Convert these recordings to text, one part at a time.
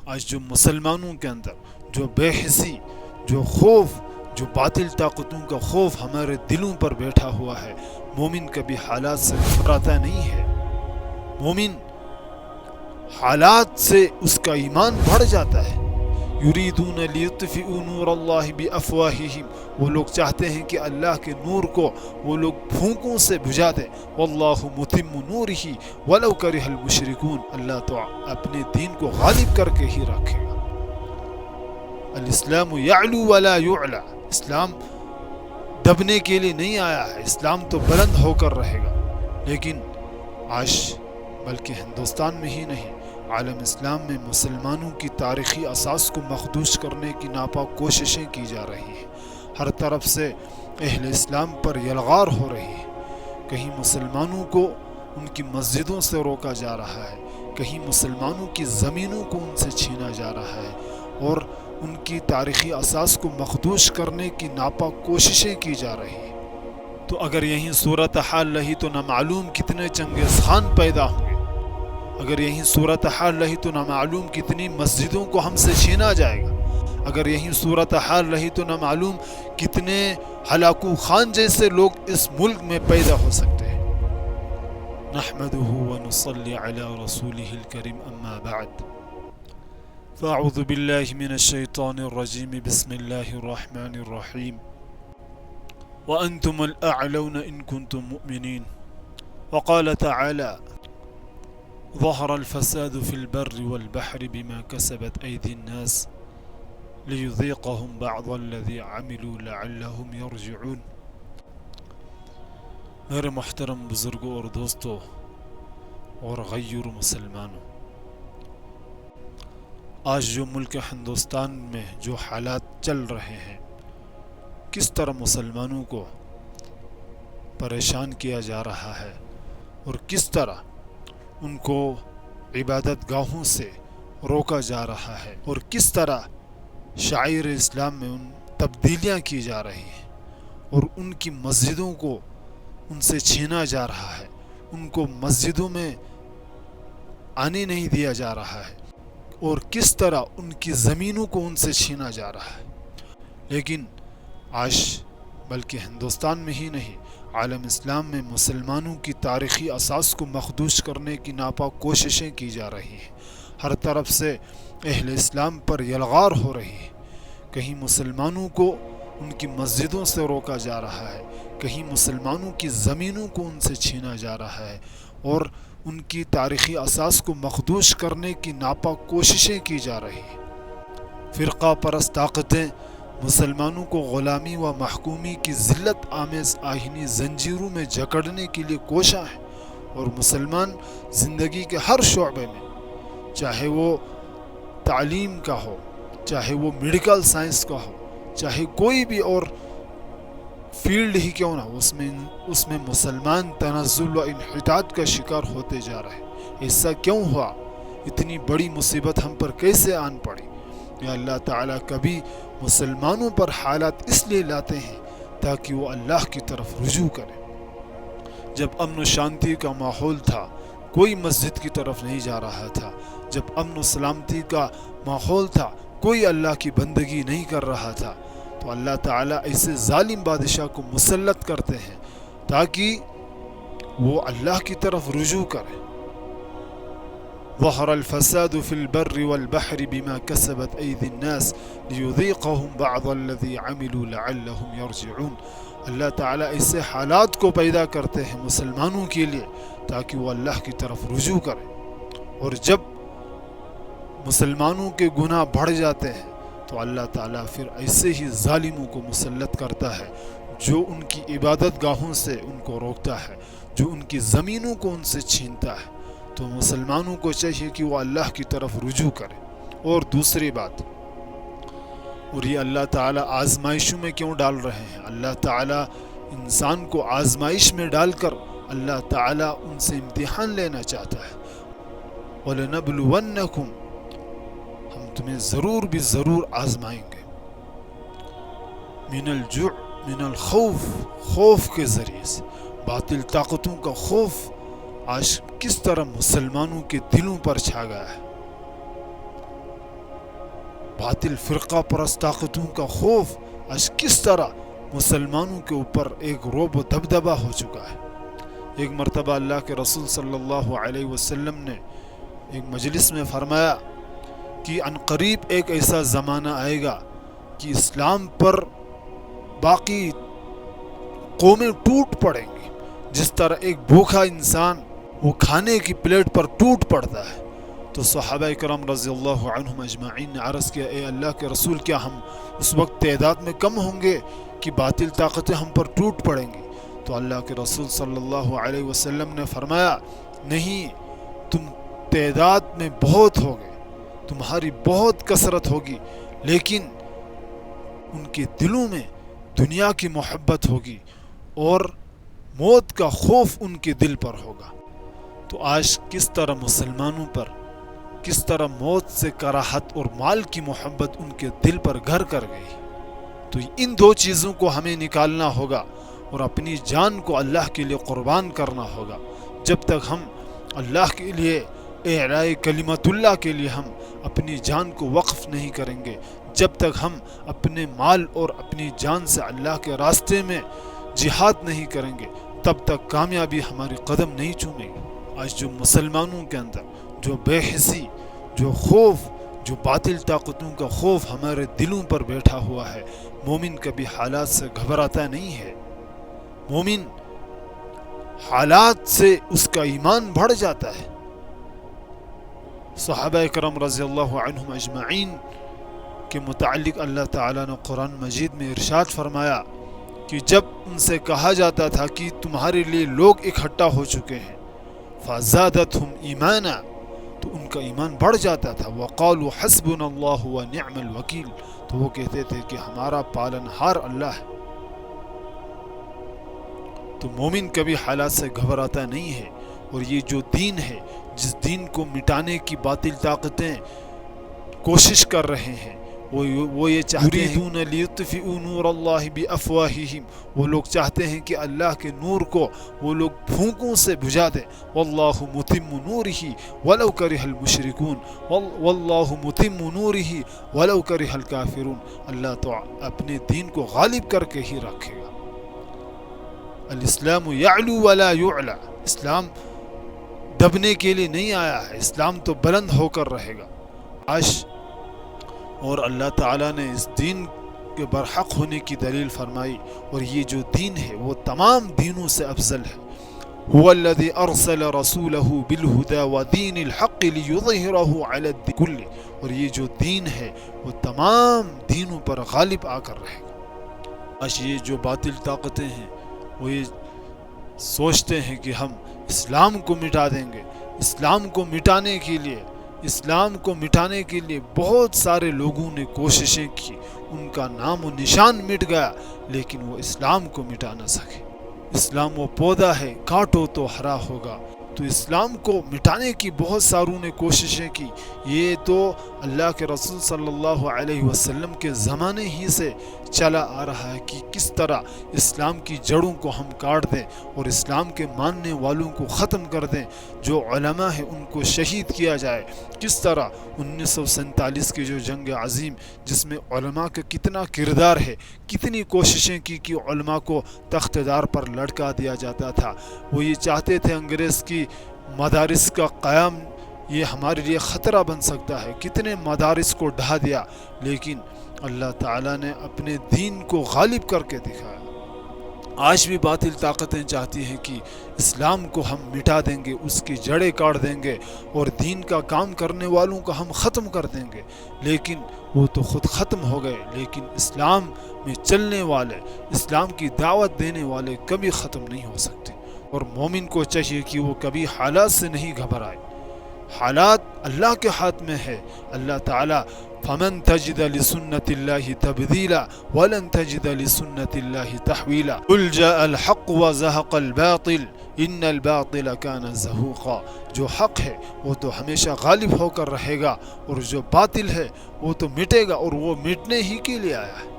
آج جو مسلمانوں کے اندر جو بے حسی، جو خوف، جو باطل طاقتوں کا خوف ہمارے دلوں پر بیٹھا ہوا ہے، مومن کبھی حالات سے گھبراتا نہیں ہے، مومن حالات سے اس کا ایمان بڑھ جاتا ہے۔ یریدون لیطفئوا نور اللہ بافواہہم، وہ لوگ چاہتے ہیں کہ اللہ کے نور کو وہ لوگ پھونکوں سے بجھا دیں، واللہ متم نورہ ولو کرہ المشرکون، اللہ تو اپنے دین کو غالب کر کے ہی رکھے گا۔ الاسلام یعلو ولا یعلا، اسلام دبنے کے لیے نہیں آیا ہے، اسلام تو بلند ہو کر رہے گا۔ لیکن آج بلکہ ہندوستان میں ہی نہیں، عالم اسلام میں مسلمانوں کی تاریخی اساس کو مخدوش کرنے کی ناپاک کوششیں کی جا رہی ہیں، ہر طرف سے اہل اسلام پر یلغار ہو رہی ہے۔ کہیں مسلمانوں کو ان کی مسجدوں سے روکا جا رہا ہے، کہیں مسلمانوں کی زمینوں کو ان سے چھینا جا رہا ہے، اور ان کی تاریخی اساس کو مخدوش کرنے کی ناپاک کوششیں کی جا رہی ہیں۔ تو اگر یہی صورتحال رہی تو نہ معلوم کتنے چنگیز خان پیدا ہوں گے، اگر یہی صورتحال رہی تو نہ معلوم کتنی مسجدوں کو ہم سے چھینا جائے گا، اگر یہی صورتحال رہی تو نہ معلوم کتنے ہلاکو خان جیسے لوگ اس ملک میں پیدا ہو سکتے ہیں۔ نحمده ونصلي على رسوله الكريم اما بعد، فاعوذ باللہ من الشیطان الرجیم، بسم اللہ الرحمن الرحیم، وأنتم الأعلون إن كنتم مؤمنين، وقال تعالى ظهر الفساد في البر والبحر بما كسبت أيدي الناس ليذيقهم بعض الذي عملوا لعلهم يرجعون۔ میرے محترم بزرگوں اور دوستوں اور غیر مسلمانوں، آج جو ملک ہندوستان میں جو حالات چل رہے ہیں، کس طرح مسلمانوں کو پریشان کیا جا رہا ہے، اور کس طرح ان کو عبادت گاہوں سے روکا جا رہا ہے، اور کس طرح شعائر اسلام میں ان تبدیلیاں کی جا رہی ہیں، اور ان کی مسجدوں کو ان سے چھینا جا رہا ہے، ان کو مسجدوں میں آنے نہیں دیا جا رہا ہے، اور کس طرح ان کی زمینوں کو ان سے چھینا جا رہا ہے۔ لیکن آج بلکہ ہندوستان میں ہی نہیں، عالم اسلام میں مسلمانوں کی تاریخی اساس کو مخدوش کرنے کی ناپاک کوششیں کی جا رہی ہیں، ہر طرف سے اہل اسلام پر یلغار ہو رہی ہے۔ کہیں مسلمانوں کو ان کی مسجدوں سے روکا جا رہا ہے، کہیں مسلمانوں کی زمینوں کو ان سے چھینا جا رہا ہے، اور ان کی تاریخی اساس کو مخدوش کرنے کی ناپاک کوششیں کی جا رہی ہیں۔ فرقہ پرست طاقتیں مسلمانوں کو غلامی و محکومی کی ذلت آمیز آہنی زنجیروں میں جکڑنے کے لیے کوشاں ہیں، اور مسلمان زندگی کے ہر شعبے میں، چاہے وہ تعلیم کا ہو، چاہے وہ میڈیکل سائنس کا ہو، چاہے کوئی بھی اور فیلڈ ہی کیوں نہ ہو، اس میں مسلمان تنزل و انحطاط کا شکار ہوتے جا رہے ہیں۔ ایسا کیوں ہوا؟ اتنی بڑی مصیبت ہم پر کیسے آن پڑی؟ یا اللہ تعالیٰ کبھی مسلمانوں پر حالات اس لیے لاتے ہیں تاکہ وہ اللہ کی طرف رجوع کریں۔ جب امن و شانتی کا ماحول تھا، کوئی مسجد کی طرف نہیں جا رہا تھا، جب امن و سلامتی کا ماحول تھا، کوئی اللہ کی بندگی نہیں کر رہا تھا، تو اللہ تعالیٰ ایسے ظالم بادشاہ کو مسلط کرتے ہیں تاکہ وہ اللہ کی طرف رجوع کریں۔ ظهر الفساد في البر والبحر بما كسبت أيدي الناس ليذيقهم بعض الذي عملوا لعلهم يرجعون۔ اللہ تعالیٰ ایسے حالات کو پیدا کرتے ہیں مسلمانوں کے لیے تاکہ وہ اللہ کی طرف رجوع کریں، اور جب مسلمانوں کے گناہ بڑھ جاتے ہیں تو اللہ تعالیٰ پھر ایسے ہی ظالموں کو مسلط کرتا ہے جو ان کی عبادت گاہوں سے ان کو روکتا ہے، جو ان کی زمینوں کو ان سے چھینتا ہے۔ تو مسلمانوں کو چاہیے کہ وہ اللہ کی طرف رجوع کریں۔ اور دوسری بات، اور یہ اللہ تعالیٰ آزمائشوں میں کیوں ڈال رہے ہیں؟ اللہ تعالیٰ انسان کو آزمائش میں ڈال کر اللہ تعالیٰ ان سے امتحان لینا چاہتا ہے۔ وَلَنَبْلُوَنَّكُمْ، ہم تمہیں ضرور بھی ضرور آزمائیں گے، من الجوع، من الخوف، خوف کے ذریعے سے، باطل طاقتوں کا خوف آج کس طرح مسلمانوں کے دلوں پر چھا گیا ہے۔ باطل فرقہ پرست طاقتوں کا خوف آج کس طرح مسلمانوں کے اوپر ایک رعب و دبدبہ ہو چکا ہے۔ ایک مرتبہ اللہ کے رسول صلی اللہ علیہ وسلم نے ایک مجلس میں فرمایا کہ عنقریب ایک ایسا زمانہ آئے گا کہ اسلام پر باقی قومیں ٹوٹ پڑیں گی، جس طرح ایک بھوکا انسان وہ کھانے کی پلیٹ پر ٹوٹ پڑتا ہے۔ تو صحابہ کرام رضی اللہ عنہم اجمعین نے عرض کیا، اے اللہ کے رسول، کیا ہم اس وقت تعداد میں کم ہوں گے کہ باطل طاقتیں ہم پر ٹوٹ پڑیں گی؟ تو اللہ کے رسول صلی اللہ علیہ وسلم نے فرمایا، نہیں، تم تعداد میں بہت ہوگے، تمہاری بہت کثرت ہوگی، لیکن ان کے دلوں میں دنیا کی محبت ہوگی اور موت کا خوف ان کے دل پر ہوگا۔ تو آج کس طرح مسلمانوں پر کس طرح موت سے کراہت اور مال کی محبت ان کے دل پر گھر کر گئی۔ تو ان دو چیزوں کو ہمیں نکالنا ہوگا اور اپنی جان کو اللہ کے لیے قربان کرنا ہوگا۔ جب تک ہم اللہ کے لیے اعلاء کلمت اللہ کے لیے ہم اپنی جان کو وقف نہیں کریں گے، جب تک ہم اپنے مال اور اپنی جان سے اللہ کے راستے میں جہاد نہیں کریں گے، تب تک کامیابی ہماری قدم نہیں چومے گی۔ آج جو مسلمانوں کے اندر جو بے حسی، جو خوف، جو باطل طاقتوں کا خوف ہمارے دلوں پر بیٹھا ہوا ہے، مومن کبھی حالات سے گھبراتا نہیں ہے۔ مومن حالات سے اس کا ایمان بڑھ جاتا ہے۔ صحابہ کرام رضی اللہ عنہم اجمعین کے متعلق اللہ تعالیٰ نے قرآن مجید میں ارشاد فرمایا کہ جب ان سے کہا جاتا تھا کہ تمہارے لیے لوگ اکٹھا ہو چکے ہیں، فَزَادَتْهُمْ إِيمَانًا، تو ان کا ایمان بڑھ جاتا تھا۔ وَقَالُوا حَسْبُنَا اللَّهُ وَنِعْمَ الْوَكِيلُ، تو وہ کہتے تھے کہ ہمارا پالنہار اللہ ہے۔ تو مومن کبھی حالات سے گھبراتا نہیں ہے، اور یہ جو دین ہے، جس دین کو مٹانے کی باطل طاقتیں کوشش کر رہے ہیں، وہ یہ چاہتے ہیں یریدون لیطفئوا نور اللہ بافواہہم، وہ لوگ چاہتے ہیں کہ اللہ کے نور کو وہ لوگ پھونکوں سے بجھا دیں۔ واللہ متم نورہ ولو کرہ المشرکون، واللہ متم نورہ ولو کرہ الکافرون، اللہ تو اپنے دین کو غالب کر کے ہی رکھے گا۔ الاسلام یعلو ولا یعلی، اسلام دبنے کے لیے نہیں آیا ہے، اسلام تو بلند ہو کر رہے گا۔ آج اور اللہ تعالیٰ نے اس دین کے برحق ہونے کی دلیل فرمائی، اور یہ جو دین ہے وہ تمام دینوں سے افضل ہے۔ هو الذي ارسل رسوله بالهدى ودين الحق ليظهره على الدين كله، اور یہ جو دین ہے وہ تمام دینوں پر غالب آ کر رہے گا۔ آج یہ جو باطل طاقتیں ہیں وہ یہ سوچتے ہیں کہ ہم اسلام کو مٹا دیں گے۔ اسلام کو مٹانے کے لیے بہت سارے لوگوں نے کوششیں کی، ان کا نام و نشان مٹ گیا، لیکن وہ اسلام کو مٹا نہ سکے۔ اسلام وہ پودا ہے، کاٹو تو ہرا ہوگا۔ تو اسلام کو مٹانے کی بہت ساروں نے کوششیں کی۔ یہ تو اللہ کے رسول صلی اللہ علیہ وسلم کے زمانے ہی سے چلا آ رہا ہے کہ کس طرح اسلام کی جڑوں کو ہم کاٹ دیں اور اسلام کے ماننے والوں کو ختم کر دیں، جو علماء ہیں ان کو شہید کیا جائے۔ کس طرح 1947 کی جو جنگ عظیم، جس میں علماء کا کتنا کردار ہے، کتنی کوششیں کی کہ علماء کو تخت دار پر لٹکا دیا جاتا تھا۔ وہ یہ چاہتے تھے انگریز کی مدارس کا قیام یہ ہمارے لیے خطرہ بن سکتا ہے، کتنے مدارس کو ڈھا دیا، لیکن اللہ تعالیٰ نے اپنے دین کو غالب کر کے دکھایا۔ آج بھی باطل طاقتیں چاہتی ہیں کہ اسلام کو ہم مٹا دیں گے، اس کی جڑیں کاٹ دیں گے اور دین کا کام کرنے والوں کو ہم ختم کر دیں گے، لیکن وہ تو خود ختم ہو گئے، لیکن اسلام میں چلنے والے، اسلام کی دعوت دینے والے کبھی ختم نہیں ہو سکتے۔ اور مومن کو چاہیے کہ وہ کبھی حالات سے نہیں گھبرائے۔ حالات اللہ کے ہاتھ میں ہے۔ اللہ تعالیٰ فمن تجد لسنت اللہ تبدیلا ولن تجد لسنت اللہ تحویلا قل جاء الحق وزهق الباطل ان الباطل كان زهوقا، جو حق ہے وہ تو ہمیشہ غالب ہو کر رہے گا، اور جو باطل ہے وہ تو مٹے گا، اور وہ مٹنے ہی کے لیے آیا ہے۔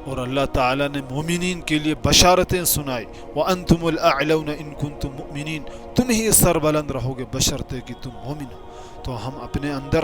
اور اللہ تعالیٰ نے مومنین کے لیے بشارتیں سنائی، وَأَنْتُمُ الْأَعْلَوْنَ إِن كُنْتُم مُؤْمِنِينَ، تم ہی سر بلند رہو گے بشرطے کہ تم مومن ہو۔ تو ہم اپنے اندر